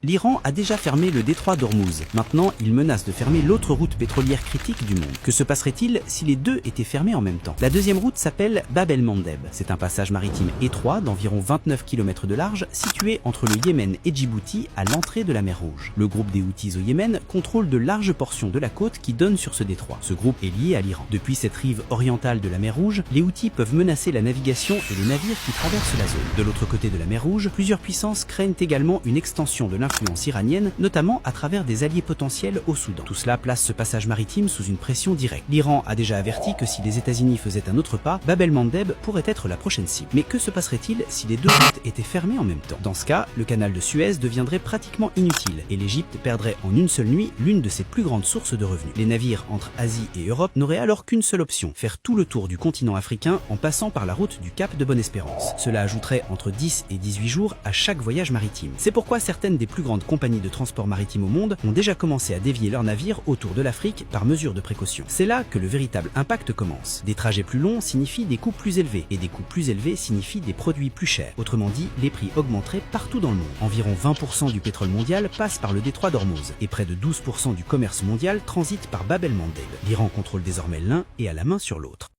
L'Iran a déjà fermé le détroit d'Ormuz. Maintenant, il menace de fermer l'autre route pétrolière critique du monde. Que se passerait-il si les deux étaient fermés en même temps? La deuxième route s'appelle Bab el-Mandeb. C'est un passage maritime étroit d'environ 29 km de large situé entre le Yémen et Djibouti à l'entrée de la mer Rouge. Le groupe des Houthis au Yémen contrôle de larges portions de la côte qui donnent sur ce détroit. Ce groupe est lié à l'Iran. Depuis cette rive orientale de la mer Rouge, les Houthis peuvent menacer la navigation et les navires qui traversent la zone. De l'autre côté de la mer Rouge, plusieurs puissances craignent également une extension de l'influence iranienne, notamment à travers des alliés potentiels au Soudan. Tout cela place ce passage maritime sous une pression directe. L'Iran a déjà averti que si les États-Unis faisaient un autre pas, Bab el-Mandeb pourrait être la prochaine cible. Mais que se passerait-il si les deux routes étaient fermées en même temps? Dans ce cas, le canal de Suez deviendrait pratiquement inutile et l'Égypte perdrait en une seule nuit l'une de ses plus grandes sources de revenus. Les navires entre Asie et Europe n'auraient alors qu'une seule option, faire tout le tour du continent africain en passant par la route du Cap de Bonne-Espérance. Cela ajouterait entre 10 et 18 jours à chaque voyage maritime. C'est pourquoi certaines des plus grandes compagnies de transport maritime au monde ont déjà commencé à dévier leurs navires autour de l'Afrique par mesure de précaution. C'est là que le véritable impact commence. Des trajets plus longs signifient des coûts plus élevés, et des coûts plus élevés signifient des produits plus chers. Autrement dit, les prix augmenteraient partout dans le monde. Environ 20% du pétrole mondial passe par le détroit d'Ormuz, et près de 12% du commerce mondial transite par Bab el-Mandeb. L'Iran contrôle désormais l'un et a la main sur l'autre.